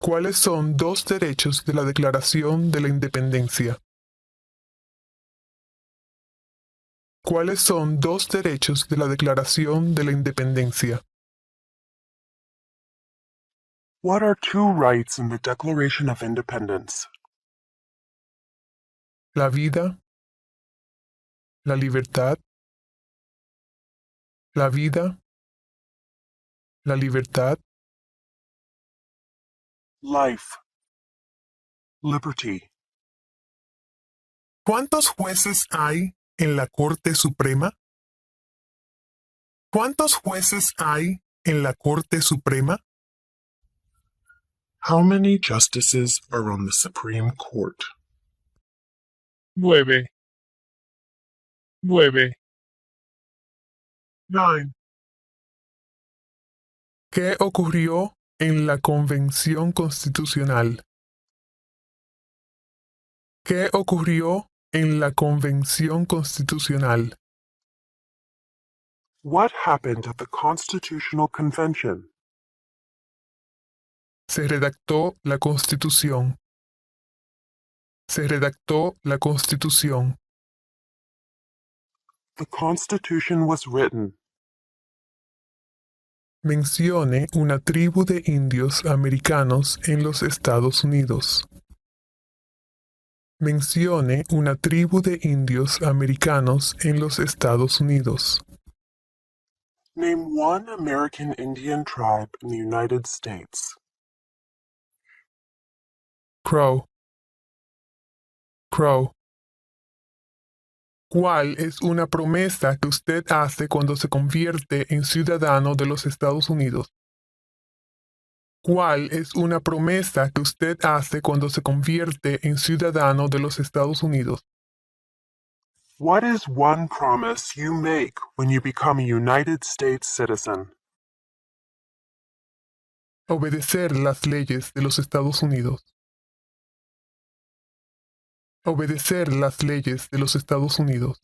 ¿Cuáles son dos derechos de la Declaración de la Independencia? ¿Cuáles son dos derechos de la Declaración de la Independencia? What are two rights in the Declaration of Independence? La vida, la libertad, la vida, la libertad, Life, liberty. ¿Cuántos jueces hay en la Corte Suprema? ¿Cuántos jueces hay en la Corte Suprema? How many justices are on the Supreme Court? 9. 9. 9. ¿Qué ocurrió en la Convención Constitucional? ¿Qué ocurrió en la Convención Constitucional? What happened at the Constitutional Convention? Se redactó la Constitución. Se redactó la Constitución. The Constitution was written. Mencione una tribu de indios americanos en los Estados Unidos. Mencione una tribu de indios americanos en los Estados Unidos. Name one American Indian tribe in the United States. Crow. Crow. ¿Cuál es una promesa que usted hace cuando se convierte en ciudadano de los Estados Unidos? ¿Cuál es una promesa que usted hace cuando se convierte en ciudadano de los Estados Unidos? What is one promise you make when you become a United States citizen? Obedecer las leyes de los Estados Unidos. Obedecer las leyes de los Estados Unidos.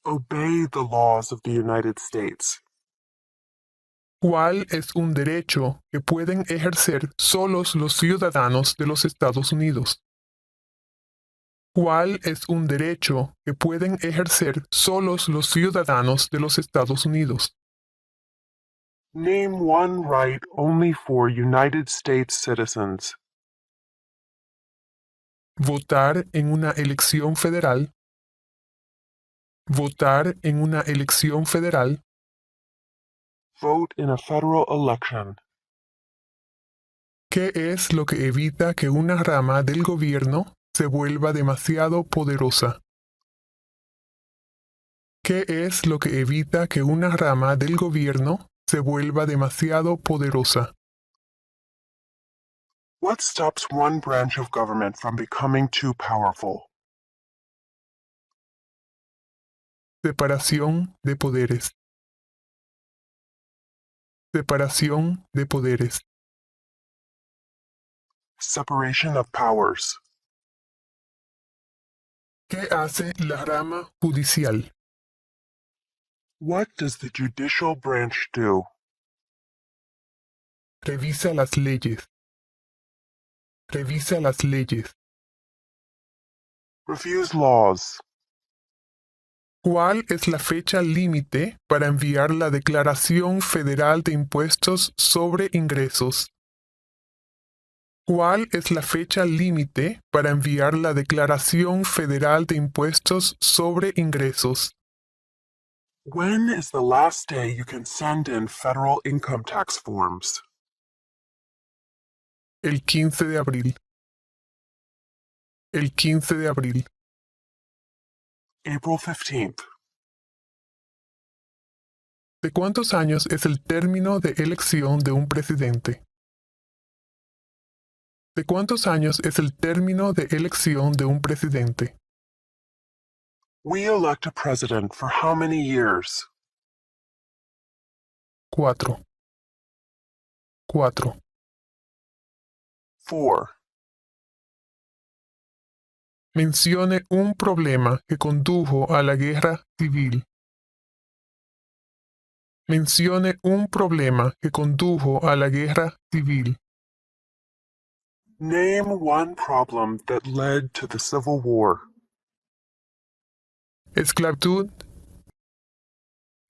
Obey the laws of the United States. ¿Cuál es un derecho que pueden ejercer solos los ciudadanos de los Estados Unidos? ¿Cuál es un derecho que pueden ejercer solos los ciudadanos de los Estados Unidos? Name one right only for United States citizens. Votar en una elección federal. Votar en una elección federal. Vote in a federal election. ¿Qué es lo que evita que una rama del gobierno se vuelva demasiado poderosa? ¿Qué es lo que evita que una rama del gobierno se vuelva demasiado poderosa? What stops one branch of government from becoming too powerful? Separación de poderes. Separación de poderes. Separation of powers. ¿Qué hace la rama judicial? What does the judicial branch do? Revisa las leyes. Revisa las leyes. Reviews laws. ¿Cuál es la fecha límite para enviar la Declaración Federal de Impuestos sobre Ingresos? ¿Cuál es la fecha límite para enviar la Declaración Federal de Impuestos sobre Ingresos? When is the last day you can send in federal income tax forms? El 15 de abril. El 15 de abril. April 15th. ¿De cuántos años es el término de elección de un presidente? ¿De cuántos años es el término de elección de un presidente? We elect a president for how many years? 4. 4. 4. Mencione un problema que condujo a la guerra civil. Mencione un problema que condujo a la guerra civil. Name one problem that led to the Civil War. Esclavitud.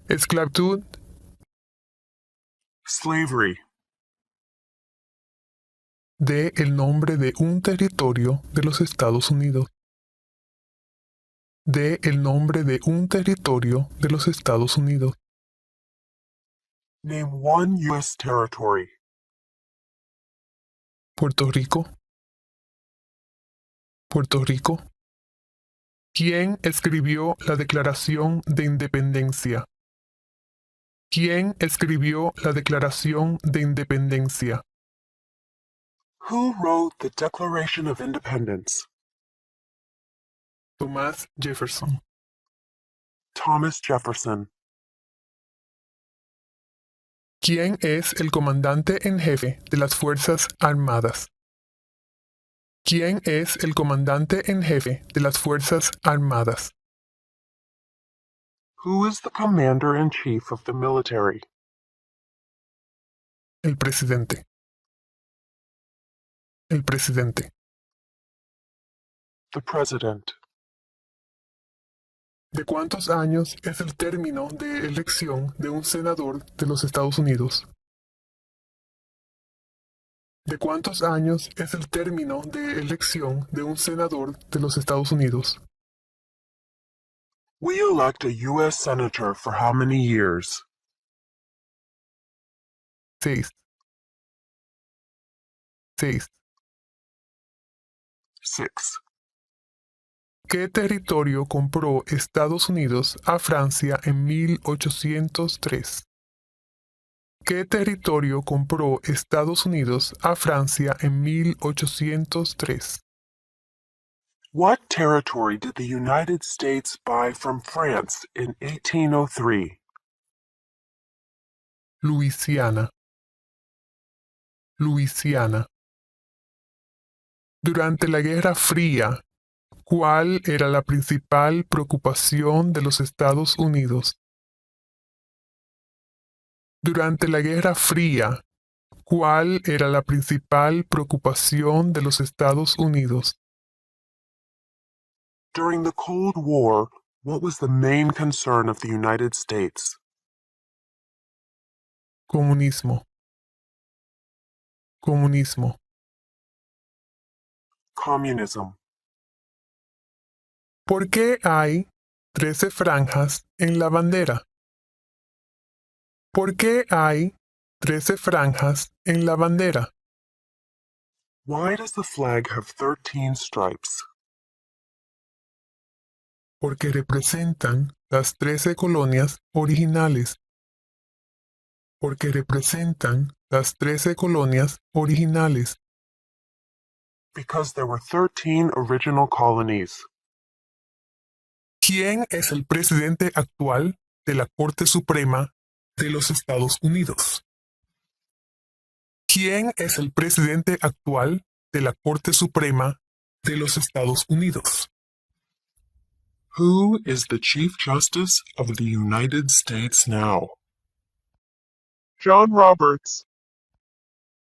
Esclavitud. Slavery. Dé el nombre de un territorio de los Estados Unidos. Dé el nombre de un territorio de los Estados Unidos. Name one U.S. territory. Puerto Rico. Puerto Rico. ¿Quién escribió la Declaración de Independencia? ¿Quién escribió la Declaración de Independencia? Who wrote the Declaration of Independence? Thomas Jefferson. Thomas Jefferson. ¿Quién es el comandante en jefe de las Fuerzas Armadas? ¿Quién es el comandante en jefe de las Fuerzas Armadas? Who is the commander-in-chief of the military? El presidente. El presidente. The president. ¿De cuántos años es el término de elección de un senador de los Estados Unidos? ¿De cuántos años es el término de elección de un senador de los Estados Unidos? We elect a U.S. senator for how many years? 6. 6. 6. ¿Qué territorio compró Estados Unidos a Francia en 1803? ¿Qué territorio compró Estados Unidos a Francia en 1803? What territory did the United States buy from France in 1803? Luisiana. Luisiana. Durante la Guerra Fría, ¿cuál era la principal preocupación de los Estados Unidos? Durante la Guerra Fría, ¿cuál era la principal preocupación de los Estados Unidos? During the Cold War, what was the main concern of the United States? Comunismo. Comunismo. Communism. ¿Por qué hay 13 franjas en la bandera? ¿Por qué hay 13 franjas en la bandera? Why does the flag have 13 stripes? Porque representan las 13 colonias originales. Porque representan las 13 colonias originales. Because there were 13 original colonies. ¿Quién es el presidente actual de la Corte Suprema de los Estados Unidos? ¿Quién es el presidente actual de la Corte Suprema de los Estados Unidos? Who is the Chief Justice of the United States now? John Roberts.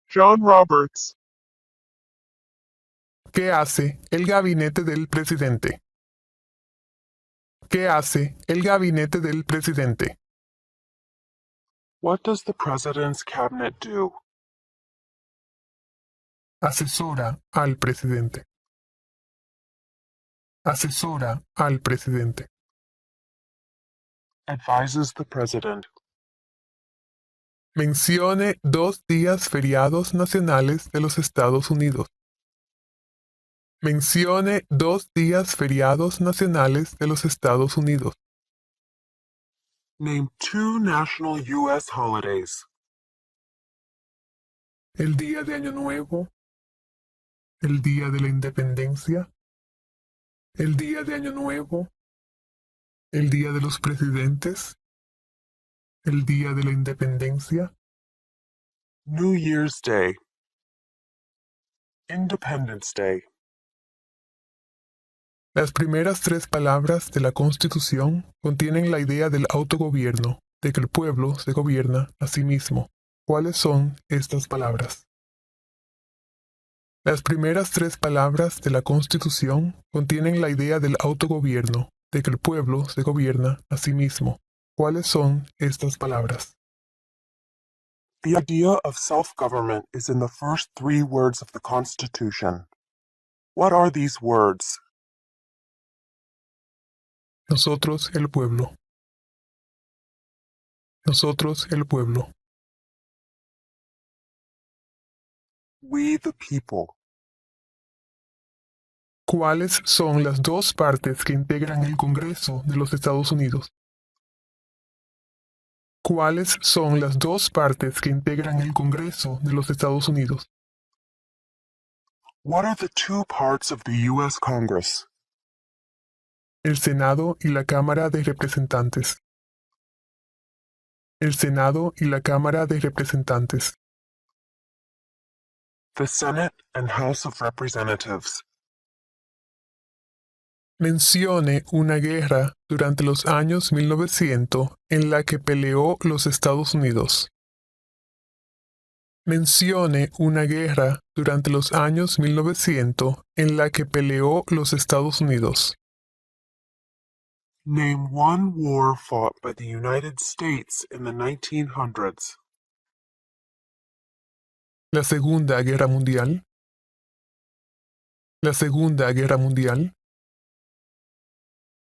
John Roberts. ¿Qué hace el gabinete del presidente? ¿Qué hace el gabinete del presidente? What does the president's cabinet do? Asesora al presidente. Asesora al presidente. Advises the president. Mencione 2 días feriados nacionales de los Estados Unidos. Mencione 2 días feriados nacionales de los Estados Unidos. Name 2 national U.S. holidays. El Día de Año Nuevo. El Día de la Independencia. El Día de Año Nuevo. El Día de los Presidentes. El Día de la Independencia. New Year's Day. Independence Day. Las primeras 3 palabras de la Constitución contienen la idea del autogobierno, de que el pueblo se gobierna a sí mismo. ¿Cuáles son estas palabras? Las primeras tres palabras de la Constitución contienen la idea del autogobierno, de que el pueblo se gobierna a sí mismo. ¿Cuáles son estas palabras? The idea of self-government is in the first three words of the Constitution. What are these words? Nosotros el pueblo. Nosotros el pueblo. We the people. ¿Cuáles son las dos partes que integran el Congreso de los Estados Unidos? ¿Cuáles son las dos partes que integran el Congreso de los Estados Unidos? What are the two parts of the U.S. Congress? El Senado y la Cámara de Representantes. El Senado y la Cámara de Representantes. The Senate and House of Representatives. Mencione una guerra durante los años 1900 en la que peleó los Estados Unidos. Mencione una guerra durante los años 1900 en la que peleó los Estados Unidos. Name one war fought by the United States in the 1900s. La Segunda Guerra Mundial. La Segunda Guerra Mundial.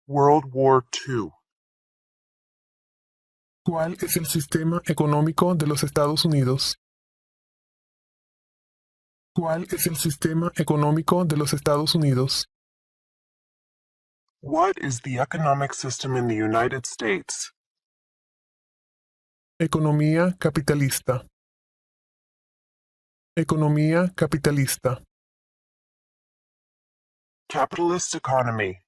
World War II. ¿Cuál es el sistema económico de los Estados Unidos? ¿Cuál es el sistema económico de los Estados Unidos? What is the economic system in the United States? Economía capitalista. Economía capitalista. Capitalist economy.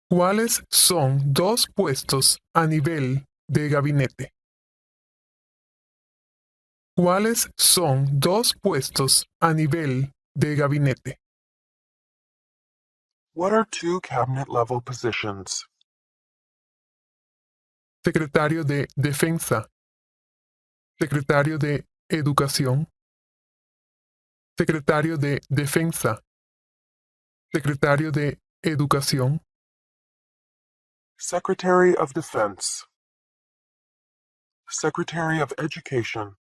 ¿Cuáles son dos puestos a nivel de gabinete? ¿Cuáles son dos puestos a nivel de gabinete? What are two cabinet-level positions? Secretario de Defensa. Secretario de Educación. Secretario de Defensa. Secretario de Educación. Secretary of Defense. Secretary of Education.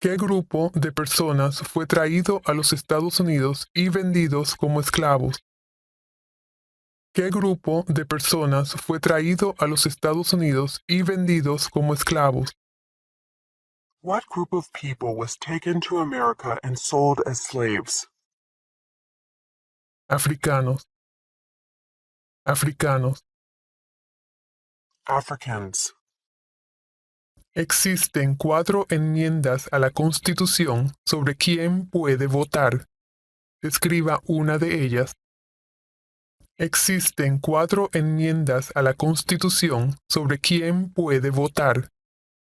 ¿Qué grupo de personas fue traído a los Estados Unidos y vendidos como esclavos? ¿Qué grupo de personas fue traído a los Estados Unidos y vendidos como esclavos? What group of people was taken to America and sold as slaves? Africanos. Africanos. Africans. Existen 4 enmiendas a la Constitución sobre quién puede votar. Escriba una de ellas. Existen 4 enmiendas a la Constitución sobre quién puede votar.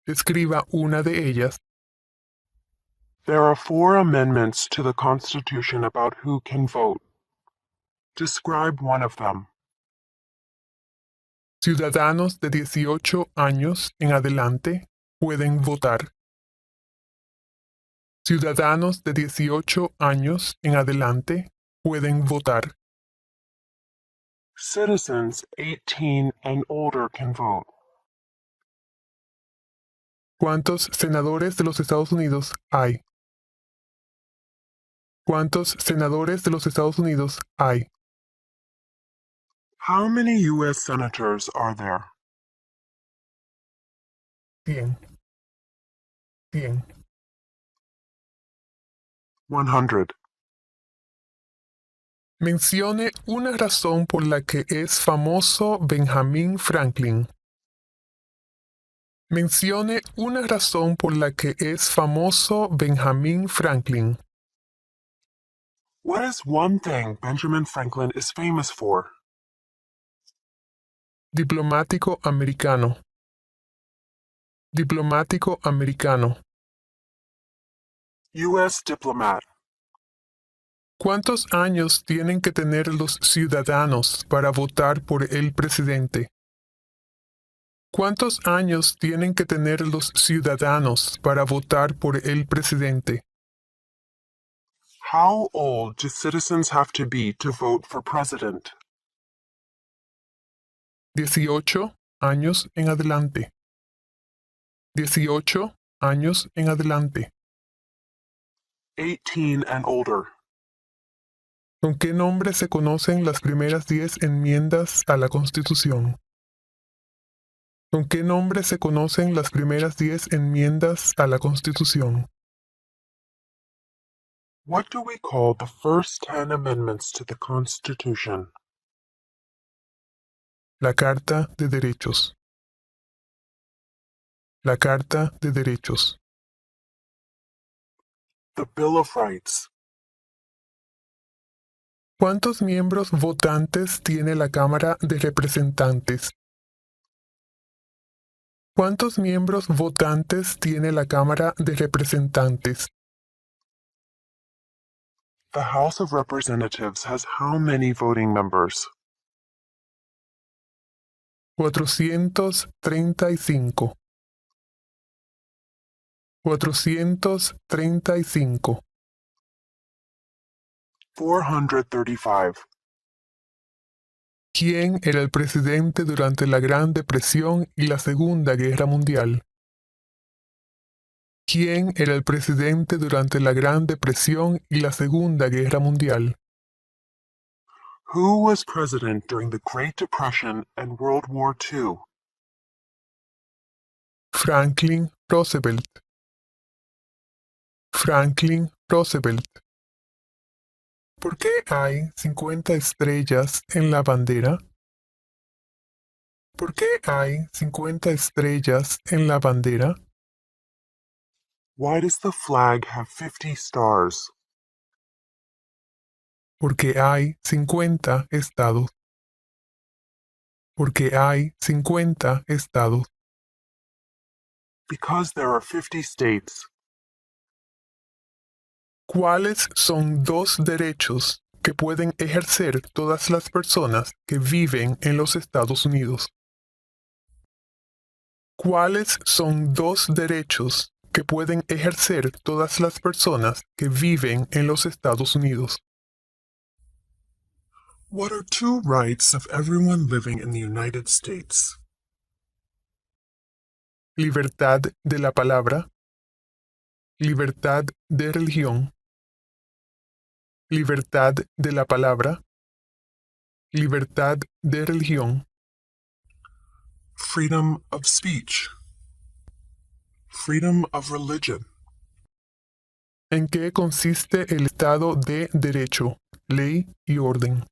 Escriba una de ellas. There are 4 amendments to the Constitution about who can vote. Describe one of them. Ciudadanos de 18 años en adelante pueden votar. Ciudadanos de 18 años en adelante pueden votar. Citizens 18 and older can vote. ¿Cuántos senadores de los Estados Unidos hay? ¿Cuántos senadores de los Estados Unidos hay? How many U.S. senators are there? 100. 100. 100. Mencione una razón por la que es famoso Benjamin Franklin. Mencione una razón por la que es famoso Benjamin Franklin. What is one thing Benjamin Franklin is famous for? Diplomático americano. Diplomático americano. U.S. diplomat. ¿Cuántos años tienen que tener los ciudadanos para votar por el presidente? ¿Cuántos años tienen que tener los ciudadanos para votar por el presidente? How old do citizens have to be to vote for president? 18 años en adelante. 18 años en adelante. 18 and older. ¿Con qué nombre se conocen las primeras 10 enmiendas a la Constitución? ¿Con qué nombre se conocen las primeras 10 enmiendas a la Constitución? What do we call the first 10 amendments to the Constitution? La Carta de Derechos. La Carta de Derechos. The Bill of Rights. ¿Cuántos miembros votantes tiene la Cámara de Representantes? ¿Cuántos miembros votantes tiene la Cámara de Representantes? The House of Representatives has how many voting members? 435. 435. 435. ¿Quién era el presidente durante la Gran Depresión y la Segunda Guerra Mundial? ¿Quién era el presidente durante la Gran Depresión y la Segunda Guerra Mundial? Who was president during the Great Depression and World War II? Franklin Roosevelt. Franklin Roosevelt. ¿Por qué hay 50 estrellas en la bandera? ¿Por qué hay 50 estrellas en la bandera? Why does the flag have 50 stars? Porque hay 50 estados. Porque hay 50 estados. Because there are 50 states. ¿Cuáles son dos derechos que pueden ejercer todas las personas que viven en los Estados Unidos? ¿Cuáles son dos derechos que pueden ejercer todas las personas que viven en los Estados Unidos? What are two rights of everyone living in the United States? Libertad de la palabra, libertad de religión, libertad de la palabra, libertad de religión, Freedom of speech. Freedom of religion. ¿En qué consiste el Estado de Derecho, ley y orden?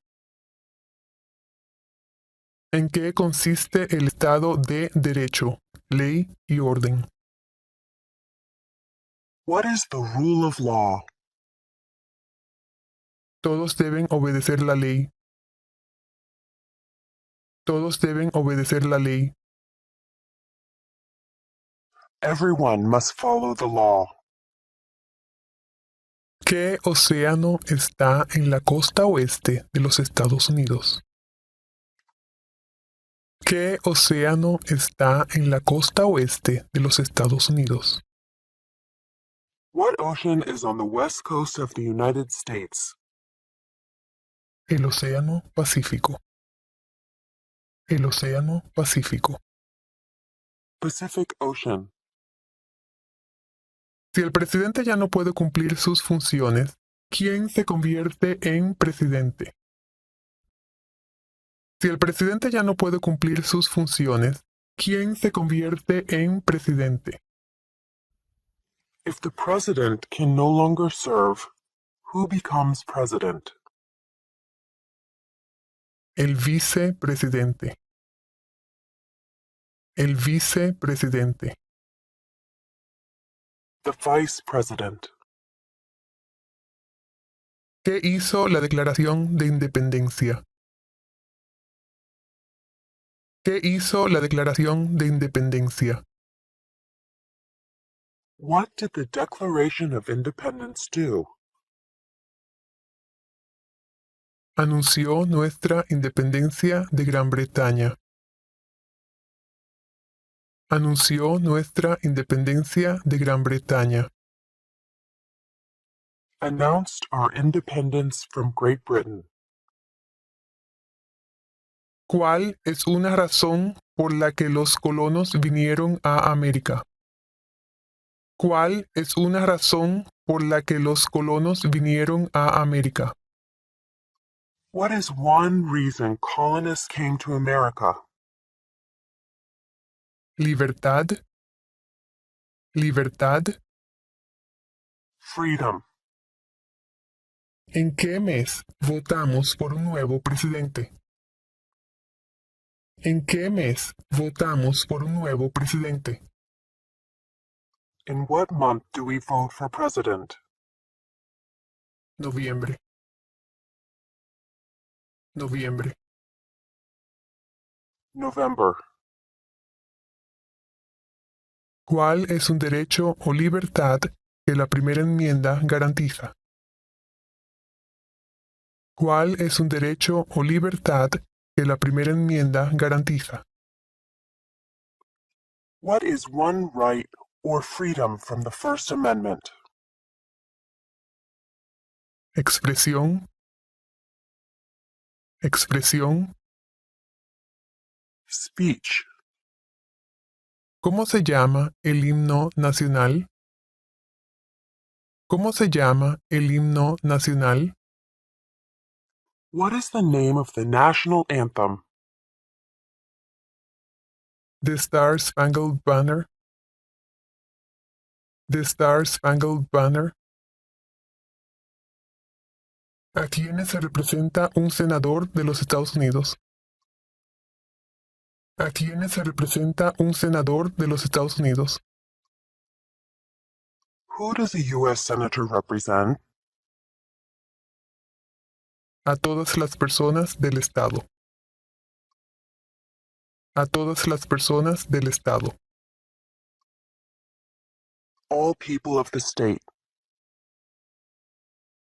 ¿En qué consiste el Estado de Derecho, ley y orden? What is the rule of law? Todos deben obedecer la ley. Todos deben obedecer la ley. Everyone must follow the law. ¿Qué océano está en la costa oeste de los Estados Unidos? ¿Qué océano está en la costa oeste de los Estados Unidos? What ocean is on the west coast of the United States? El Océano Pacífico. El Océano Pacífico. Pacific Ocean. Si el presidente ya no puede cumplir sus funciones, ¿quién se convierte en presidente? Si el presidente ya no puede cumplir sus funciones, ¿quién se convierte en presidente? If the president can no longer serve, who becomes president? El vicepresidente. El vicepresidente. The vice president. ¿Qué hizo la Declaración de Independencia? ¿Qué hizo la Declaración de Independencia? What did the Declaration of Independence do? Anunció nuestra independencia de Gran Bretaña. Anunció nuestra independencia de Gran Bretaña. announced our independence from Great Britain? ¿Cuál es una razón por la que los colonos vinieron a América? ¿Cuál es una razón por la que los colonos vinieron a América? What is one reason colonists came to America? Libertad, libertad. Freedom. ¿En qué mes votamos por un nuevo presidente? ¿En qué mes votamos por un nuevo presidente? In what month do we vote for president? Noviembre. Noviembre. November. ¿Cuál es un derecho o libertad que la primera enmienda garantiza? ¿Cuál es un derecho o libertad que la primera enmienda garantiza? What is one right or freedom from the First Amendment? Expresión. Expresión. Speech. ¿Cómo se llama el himno nacional? ¿Cómo se llama el himno nacional? What is the name of the national anthem? The Star Spangled Banner. The Star Spangled Banner. ¿A quiénes se representa un senador de los Estados Unidos? ¿A quiénes se representa un senador de los Estados Unidos? Who does a U.S. Senator represent? A todas las personas del Estado. A todas las personas del Estado. All people of the state.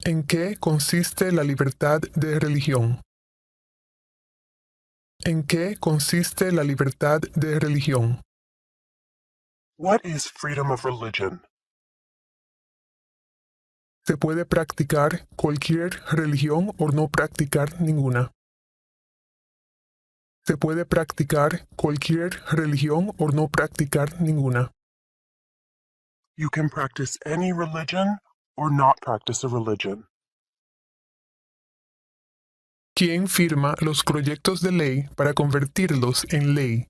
¿En qué consiste la libertad de religión? ¿En qué consiste la libertad de religión? What is freedom of religion? Se puede practicar cualquier religión o no practicar ninguna. Se puede practicar cualquier religión o no practicar ninguna. You can practice any religion or not practice a religion. ¿Quién firma los proyectos de ley para convertirlos en ley?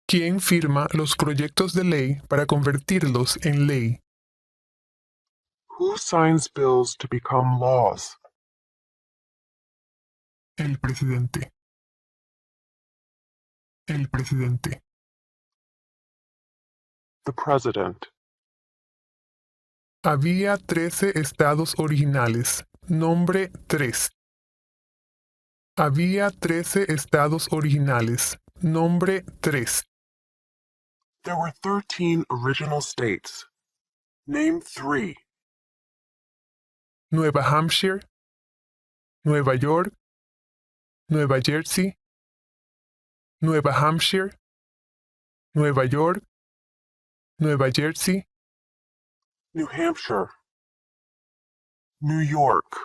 ¿Quién firma los proyectos de ley para convertirlos en ley? Who signs bills to become laws? El presidente. El presidente. The president. Había 13 estados originales. Nombre 3. Había 13 estados originales. Nombre 3. There were 13 original states. Name 3. Nueva Hampshire, Nueva York, Nueva Jersey, Nueva Hampshire, Nueva York, Nueva Jersey, New Hampshire. New York.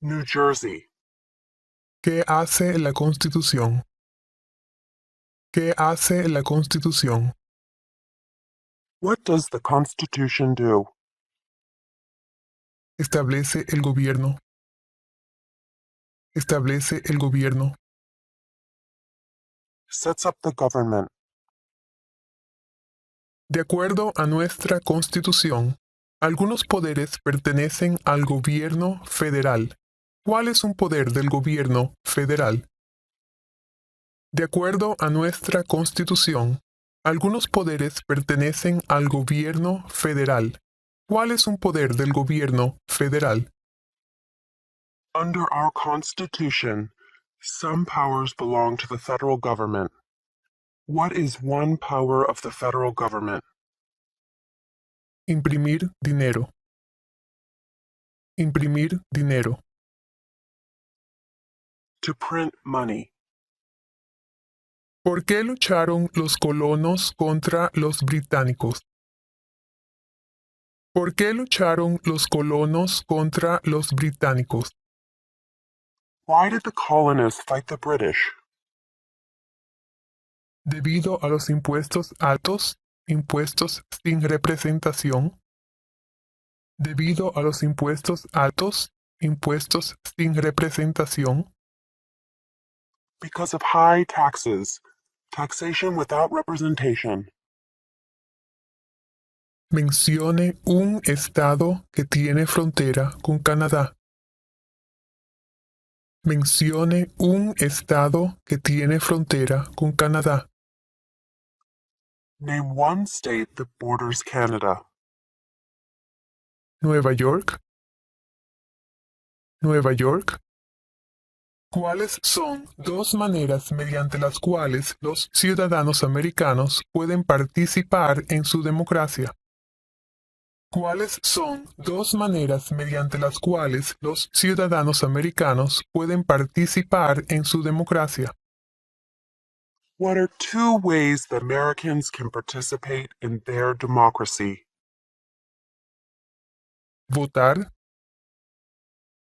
New Jersey. ¿Qué hace la Constitución? ¿Qué hace la Constitución? What does the Constitution do? Establece el gobierno. Establece el gobierno. Sets up the government. De acuerdo a nuestra Constitución, algunos poderes pertenecen al gobierno federal. ¿Cuál es un poder del gobierno federal? De acuerdo a nuestra Constitución, algunos poderes pertenecen al gobierno federal. ¿Cuál es un poder del gobierno federal? Under our Constitution, some powers belong to the federal government. What is one power of the federal government? Imprimir dinero. Imprimir dinero. To print money. ¿Por qué lucharon los colonos contra los británicos? ¿Por qué lucharon los colonos contra los británicos? Why did the colonists fight the British? Debido a los impuestos altos, impuestos sin representación. Debido a los impuestos altos, impuestos sin representación. Because of high taxes, taxation without representation. Mencione un estado que tiene frontera con Canadá. Mencione un estado que tiene frontera con Canadá. Name one state that borders Canada. Nueva York. Nueva York. ¿Cuáles son dos maneras mediante las cuales los ciudadanos americanos pueden participar en su democracia? ¿Cuáles son dos maneras mediante las cuales los ciudadanos americanos pueden participar en su democracia? What are two ways that Americans can participate in their democracy? Votar.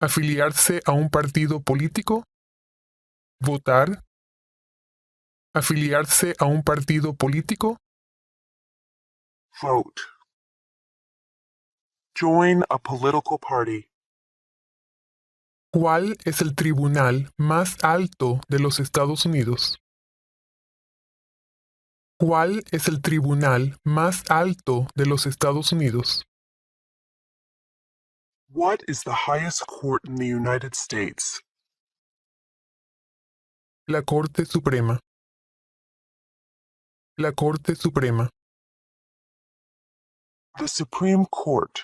Afiliarse a un partido político. Votar. Afiliarse a un partido político. Vote. Join a political party. ¿Cuál es el tribunal más alto de los Estados Unidos? ¿Cuál es el tribunal más alto de los Estados Unidos? What is the highest court in the United States? La Corte Suprema. La Corte Suprema. The Supreme Court.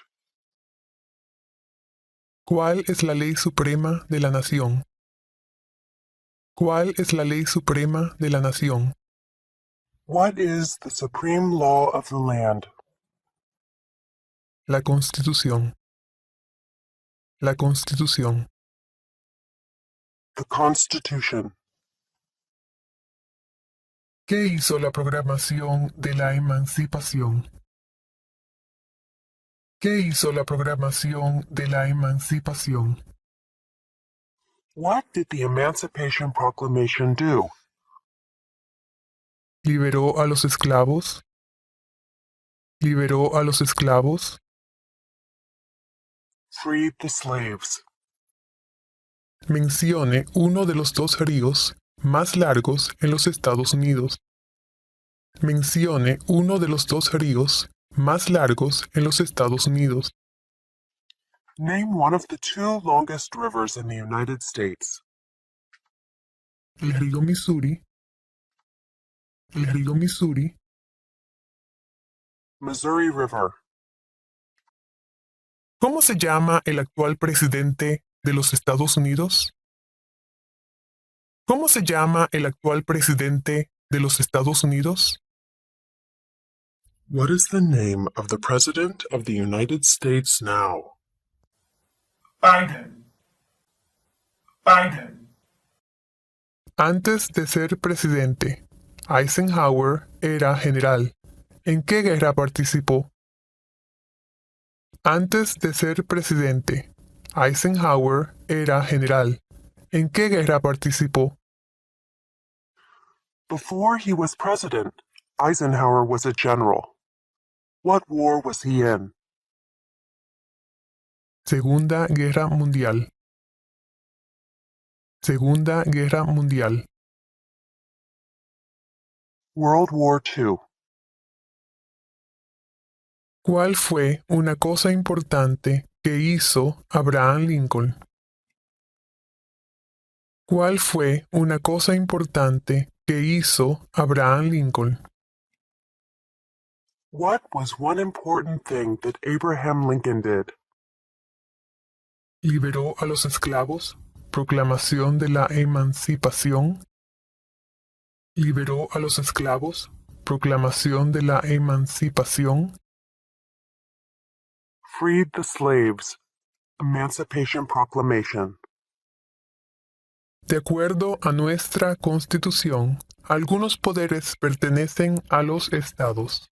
¿Cuál es la ley suprema de la nación? ¿Cuál es la ley suprema de la nación? What is the supreme law of the land? La Constitución. La Constitución. The Constitution. ¿Qué hizo la programación de la emancipación? ¿Qué hizo la programación de la emancipación? What did the Emancipation Proclamation do? ¿Liberó a los esclavos? ¿Liberó a los esclavos? Freed the slaves. Mencione uno de los dos ríos más largos en los Estados Unidos. Mencione uno de los dos ríos más largos en los Estados Unidos. Name one of the two longest rivers in the United States. El río Missouri. El río Missouri. Missouri River. ¿Cómo se llama el actual presidente de los Estados Unidos? ¿Cómo se llama el actual presidente de los Estados Unidos? What is the name of the President of the United States now? Biden. Biden. Antes de ser presidente, Eisenhower era general. ¿En qué guerra participó? Antes de ser presidente, Eisenhower era general. ¿En qué guerra participó? Before he was president, Eisenhower was a general. What war was he in? Segunda Guerra Mundial. Segunda Guerra Mundial. World War II. ¿Cuál fue una cosa importante que hizo Abraham Lincoln? ¿Cuál fue una cosa importante que hizo Abraham Lincoln? What was one important thing that Abraham Lincoln did? Liberó a los esclavos. Proclamación de la emancipación. Liberó a los esclavos. Proclamación de la emancipación. Freed the slaves. Emancipation Proclamation. De acuerdo a nuestra Constitución, algunos poderes pertenecen a los estados.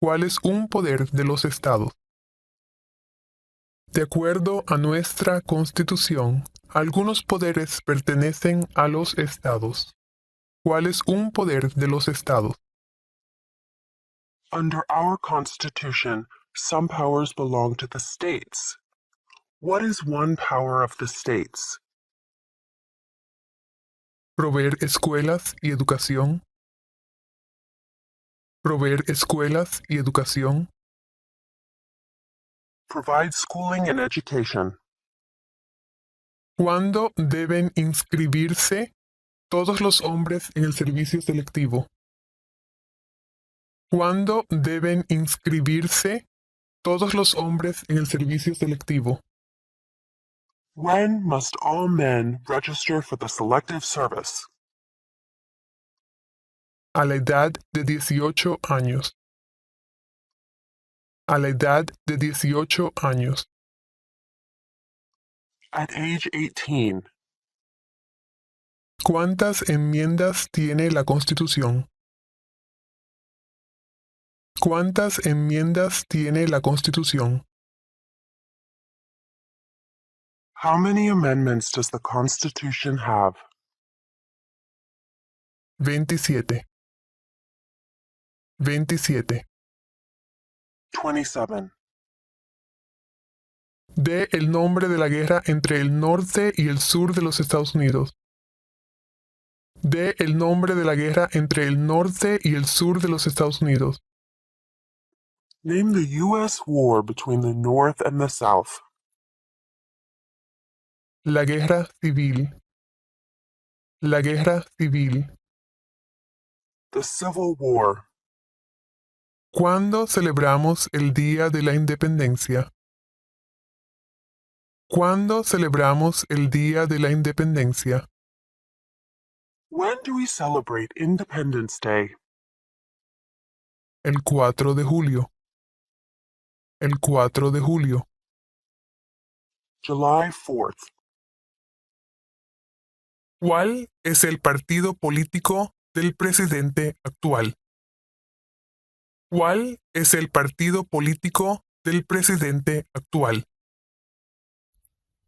¿Cuál es un poder de los estados? De acuerdo a nuestra Constitución, algunos poderes pertenecen a los estados. ¿Cuál es un poder de los estados? Under our Constitution, some powers belong to the states. What is one power of the states? Proveer escuelas y educación. Proveer escuelas y educación. Provide schooling and education. ¿Cuándo deben inscribirse todos los hombres en el servicio selectivo? ¿Cuándo deben inscribirse todos los hombres en el servicio selectivo? When must all men register for the selective service? A la edad de 18 años. A la edad de 18 años. At age 18. ¿Cuántas enmiendas tiene la Constitución? ¿Cuántas enmiendas tiene la Constitución? How many amendments does the Constitution have? 27. 27. 27. Dé el nombre de la guerra entre el norte y el sur de los Estados Unidos. Dé el nombre de la guerra entre el norte y el sur de los Estados Unidos. Name the U.S. war between the North and the South. La guerra civil. La guerra civil. The Civil War. ¿Cuándo celebramos el Día de la Independencia? ¿Cuándo celebramos el Día de la Independencia? When do we celebrate Independence Day? El 4 de julio. El 4 de julio. July 4th. ¿Cuál es el partido político del presidente actual? ¿Cuál es el partido político del presidente actual?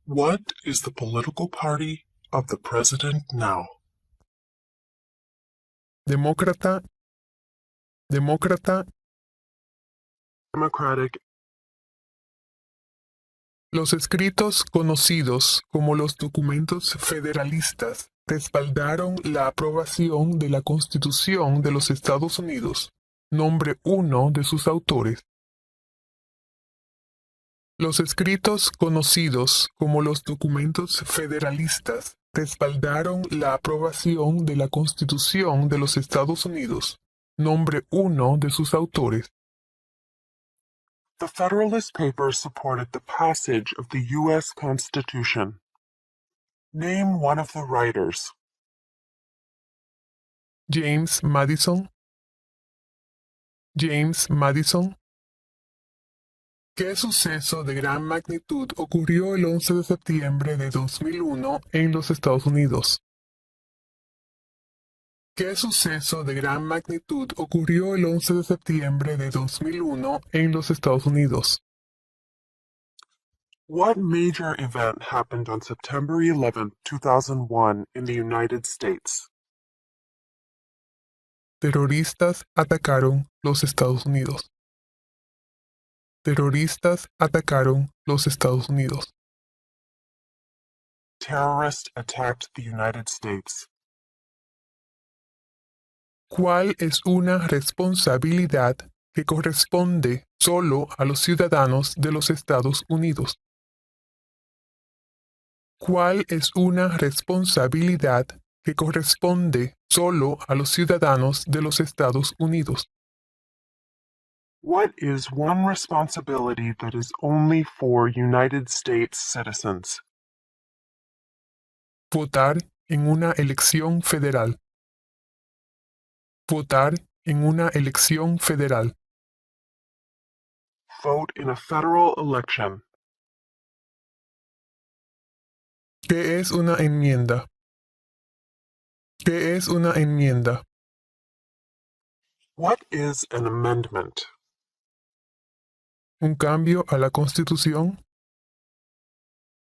What is the political party of the president now? Demócrata. Demócrata. Democratic. Los escritos conocidos como los documentos federalistas respaldaron la aprobación de la Constitución de los Estados Unidos. Nombre uno de sus autores. Los escritos conocidos como los documentos federalistas respaldaron la aprobación de la Constitución de los Estados Unidos. Nombre uno de sus autores. The Federalist Papers supported the passage of the U.S. Constitution. Name one of the writers. James Madison. James Madison. ¿Qué suceso de gran magnitud ocurrió el 11 de septiembre de 2001 en los Estados Unidos? ¿Qué suceso de gran magnitud ocurrió el 11 de septiembre de 2001 en los Estados Unidos? What major event happened on September 11, 2001 in the United States? Terroristas atacaron los Estados Unidos. Terroristas atacaron los Estados Unidos. Terrorists attacked the United States. ¿Cuál es una responsabilidad que corresponde solo a los ciudadanos de los Estados Unidos? ¿Cuál es una responsabilidad que corresponde solo a los ciudadanos de los Estados Unidos? What is one responsibility that is only for United States citizens? Votar en una elección federal. Votar en una elección federal. Vote in a federal election. ¿Qué es una enmienda? ¿Qué es una enmienda? What is an amendment? ¿Un cambio a la Constitución?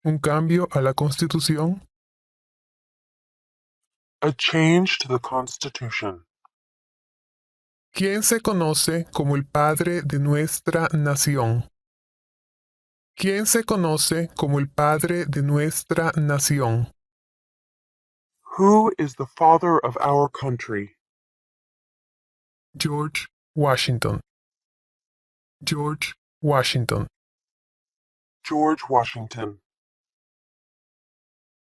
Un cambio a la Constitución. A change to the Constitution. ¿Quién se conoce como el padre de nuestra nación? ¿Quién se conoce como el padre de nuestra nación? Who is the father of our country? George Washington. George Washington. George Washington.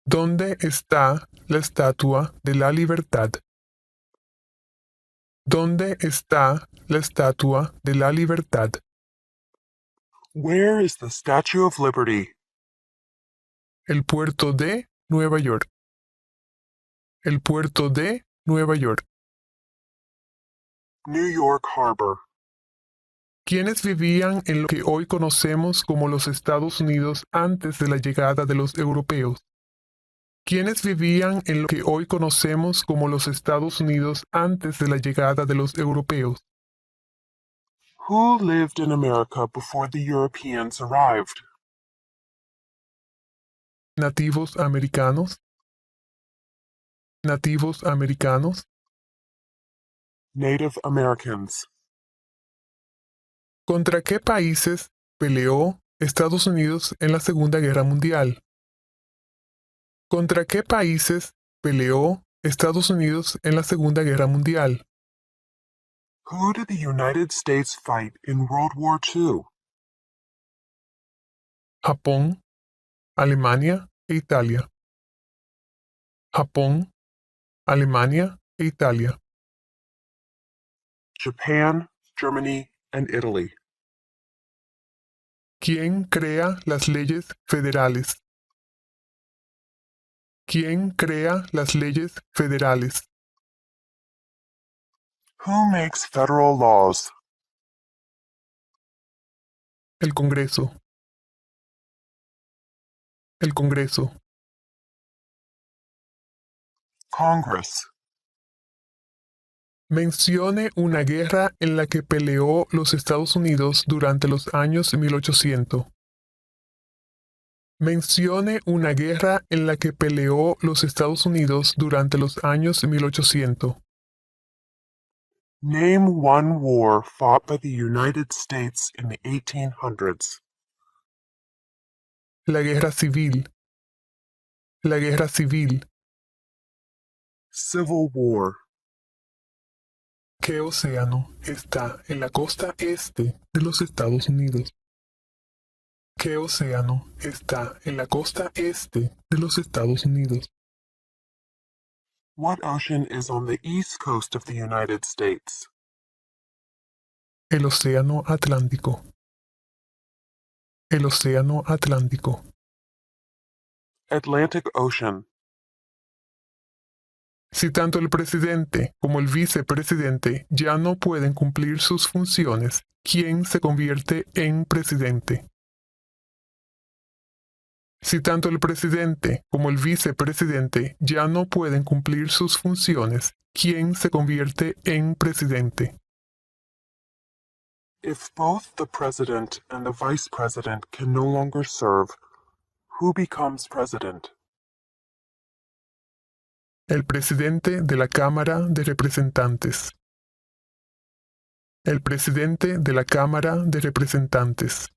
¿Dónde está la Estatua de la Libertad? ¿Dónde está la Estatua de la Libertad? Where is the Statue of Liberty? El puerto de Nueva York. El puerto de Nueva York. New York Harbor. ¿Quiénes vivían en lo que hoy conocemos como los Estados Unidos antes de la llegada de los europeos? ¿Quiénes vivían en lo que hoy conocemos como los Estados Unidos antes de la llegada de los europeos? Who lived in America before the Europeans arrived? Nativos americanos. Nativos americanos. Native Americans. ¿Contra qué países peleó Estados Unidos en la Segunda Guerra Mundial? ¿Contra qué países peleó Estados Unidos en la Segunda Guerra Mundial? Who did the United States fight in World War II? Japón, Alemania e Italia. Japón, Alemania e Italia. Japan, Germany, and Italy. ¿Quién crea las leyes federales? ¿Quién crea las leyes federales? Who makes federal laws? El Congreso. El Congreso. Congress. Mencione una guerra en la que peleó los Estados Unidos durante los años 1800. Mencione una guerra en la que peleó los Estados Unidos durante los años 1800. Name one war fought by the United States in the 1800s. La Guerra Civil. La Guerra Civil. Civil War. ¿Qué océano está en la costa este de los Estados Unidos? ¿Qué océano está en la costa este de los Estados Unidos? What ocean is on the east coast of the United States? El Océano Atlántico. El Océano Atlántico. Atlantic Ocean. Si tanto el presidente como el vicepresidente ya no pueden cumplir sus funciones, ¿quién se convierte en presidente? Si tanto el presidente como el vicepresidente ya no pueden cumplir sus funciones, ¿quién se convierte en presidente? If both the president and the vice president can no longer serve, who becomes president? El presidente de la Cámara de Representantes. El presidente de la Cámara de Representantes.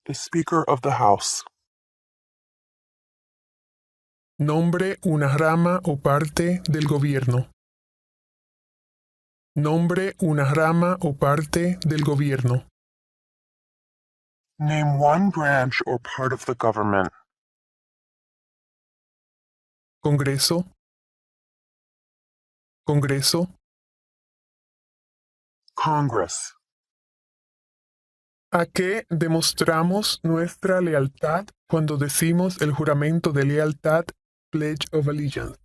The Speaker of the House. Nombre una rama o parte del gobierno. Nombre una rama o parte del gobierno. Name one branch or part of the government. Congreso. Congreso. Congress. ¿A qué demostramos nuestra lealtad cuando decimos el juramento de lealtad, Pledge of Allegiance?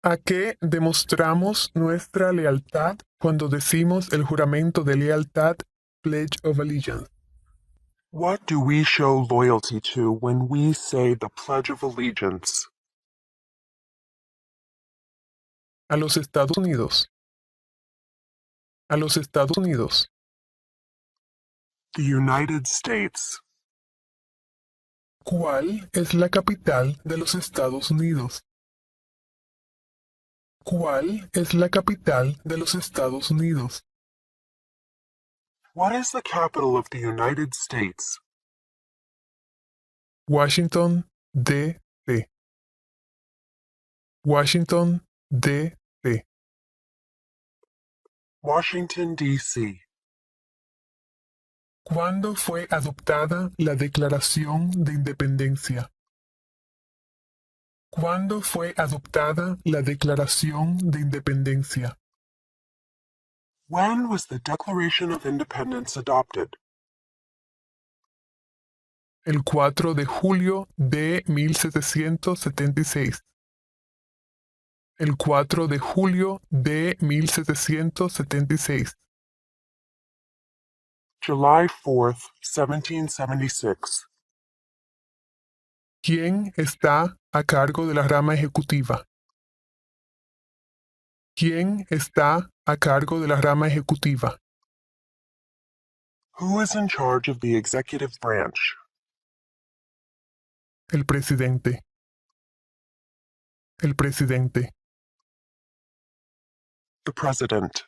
¿A qué demostramos nuestra lealtad cuando decimos el juramento de lealtad, Pledge of Allegiance? What do we show loyalty to when we say the Pledge of Allegiance? A los Estados Unidos. A los Estados Unidos. The United States. ¿Cuál es la capital de los Estados Unidos? ¿Cuál es la capital de los Estados Unidos? What is the capital of the United States? Washington, D.C. Washington, D.C. Washington, D.C. ¿Cuándo fue adoptada la Declaración de Independencia? ¿Cuándo fue adoptada la Declaración de Independencia? When was the Declaration of Independence adopted? El 4 de julio de 1776. El 4 de julio de 1776. July 4th, 1776. ¿Quién está a cargo de la rama ejecutiva? ¿Quién está a cargo de la rama ejecutiva? Who is in charge of the executive branch? El presidente. El presidente. The President.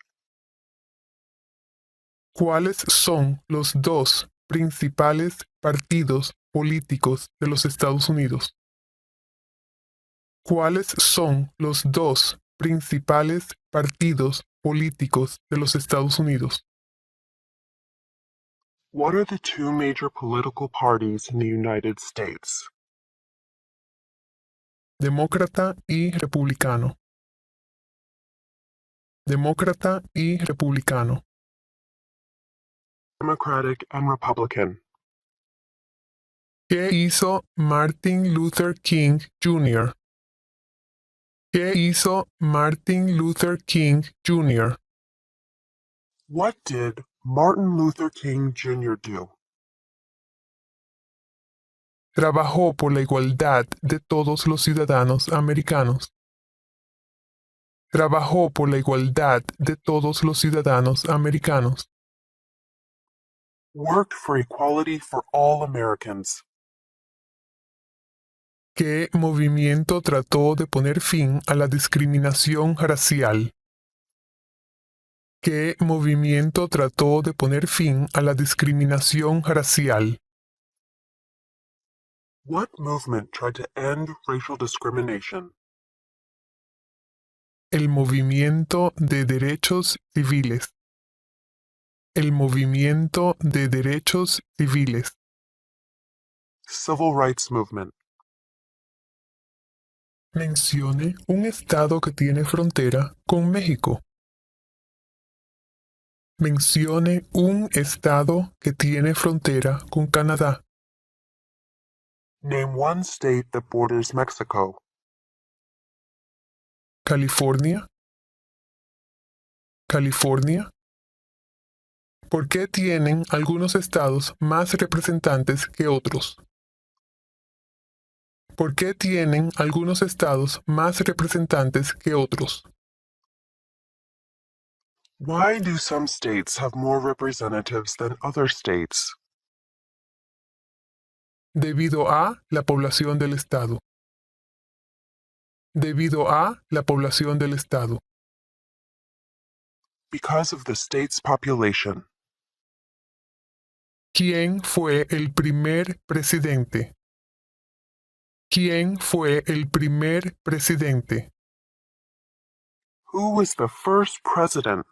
¿Cuáles son los dos principales partidos políticos de los Estados Unidos? ¿Cuáles son los dos principales partidos políticos de los Estados Unidos? What are the two major political parties in the United States? Demócrata y republicano. Demócrata y republicano. Democratic and Republican. ¿Qué hizo Martin Luther King Jr.? ¿Qué hizo Martin Luther King Jr.? What did Martin Luther King Jr. do? Trabajó por la igualdad de todos los ciudadanos americanos. Trabajó por la igualdad de todos los ciudadanos americanos. Worked for equality for all Americans. ¿Qué movimiento trató de poner fin a la discriminación racial? ¿Qué movimiento trató de poner fin a la discriminación racial? What movement tried to end racial discrimination? El movimiento de derechos civiles. El movimiento de derechos civiles. Civil rights movement. Mencione un estado que tiene frontera con México. Mencione un estado que tiene frontera con Canadá. Name one state that borders Mexico. California. California. ¿Por qué tienen algunos estados más representantes que otros? ¿Por qué tienen algunos estados más representantes que otros? Why do some states have more representatives than other states? Debido a la población del estado. Debido a la población del estado. Because of the state's population. ¿Quién fue el primer presidente? ¿Quién fue el primer presidente? Who was the first president?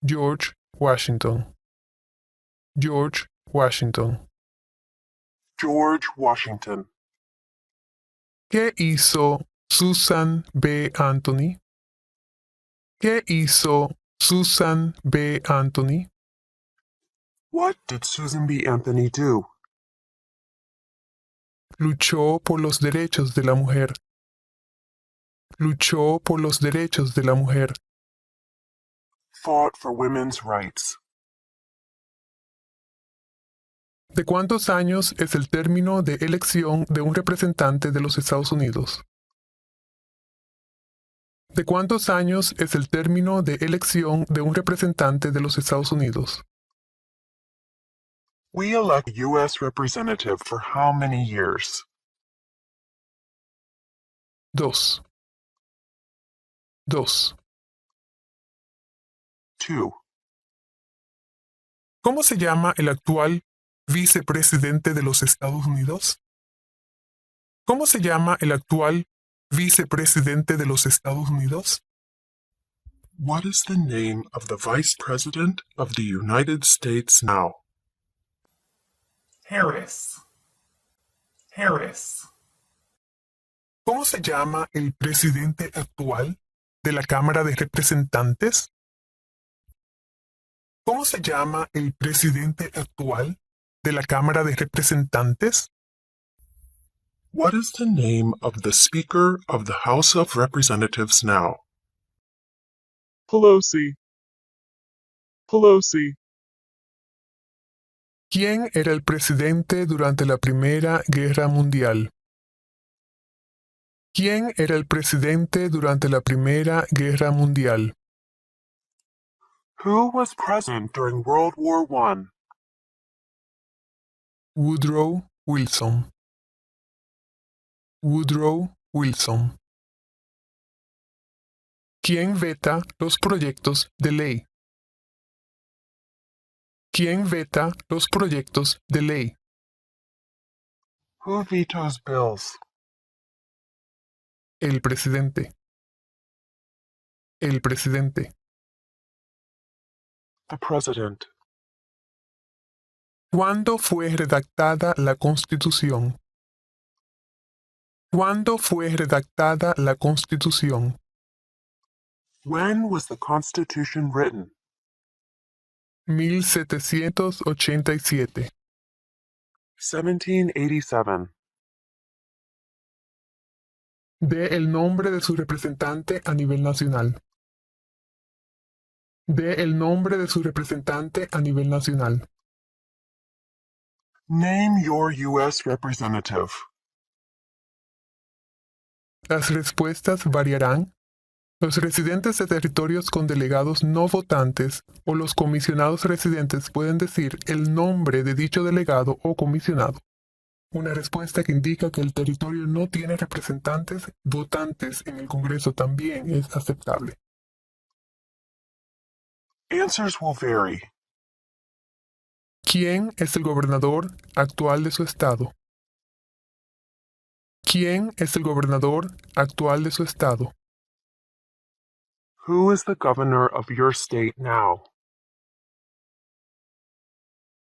George Washington. George Washington. George Washington. ¿Qué hizo Susan B. Anthony? ¿Qué hizo Susan B. Anthony? What did Susan B. Anthony do? Luchó por los derechos de la mujer. Luchó por los derechos de la mujer. Fought for women's rights. ¿De cuántos años es el término de elección de un representante de los Estados Unidos? ¿De cuántos años es el término de elección de un representante de los Estados Unidos? We elect a U.S. representative for how many years? 2. 2. 2. ¿Cómo se llama el actual vicepresidente de los Estados Unidos? ¿Cómo se llama el actual vicepresidente de los Estados Unidos? What is the name of the Vice President of the United States now? Harris. Harris. ¿Cómo se llama el presidente actual de la Cámara de Representantes? ¿Cómo se llama el presidente actual de la Cámara de Representantes? What is the name of the Speaker of the House of Representatives now? Pelosi. Pelosi. ¿Quién era el presidente durante la Primera Guerra Mundial? ¿Quién era el presidente durante la Primera Guerra Mundial? Who was president during World War I? Woodrow Wilson. Woodrow Wilson. ¿Quién veta los proyectos de ley? ¿Quién veta los proyectos de ley? Who vetoes bills? El presidente. El presidente. The President. ¿Cuándo fue redactada la Constitución? ¿Cuándo fue redactada la Constitución? When was the Constitution written? 1787. 1787. Dé el nombre de su representante a nivel nacional. Dé el nombre de su representante a nivel nacional. Name your U.S. representative. Las respuestas variarán. Los residentes de territorios con delegados no votantes o los comisionados residentes pueden decir el nombre de dicho delegado o comisionado. Una respuesta que indica que el territorio no tiene representantes votantes en el Congreso también es aceptable. Answers will vary. ¿Quién es el gobernador actual de su estado? ¿Quién es el gobernador actual de su estado? Who is the governor of your state now?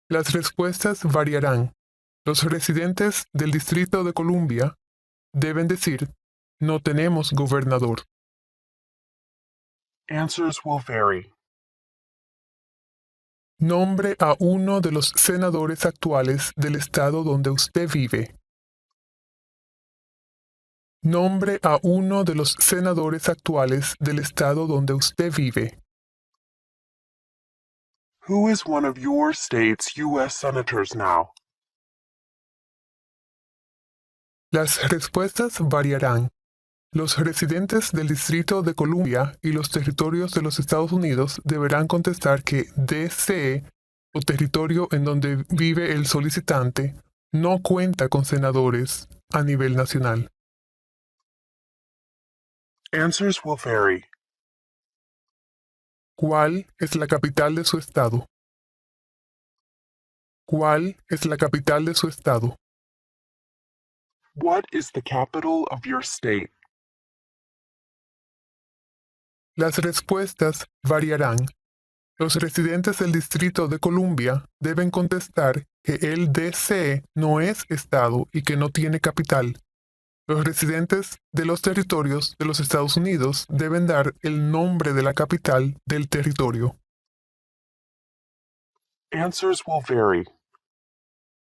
Las respuestas variarán. Los residentes del Distrito de Columbia deben decir, no tenemos gobernador. Answers will vary. Nombre a uno de los senadores actuales del estado donde usted vive. Nombre a uno de los senadores actuales del estado donde usted vive. Who is one of your state's U.S. senators now? Las respuestas variarán. Los residentes del Distrito de Columbia y los territorios de los Estados Unidos deberán contestar que D.C. o territorio en donde vive el solicitante no cuenta con senadores a nivel nacional. Answers will vary. ¿Cuál es la capital de su estado? ¿Cuál es la capital de su estado? What is the capital of your state? Las respuestas variarán. Los residentes del Distrito de Columbia deben contestar que el D.C. no es estado y que no tiene capital. Los residentes de los territorios de los Estados Unidos deben dar el nombre de la capital del territorio. Answers will vary.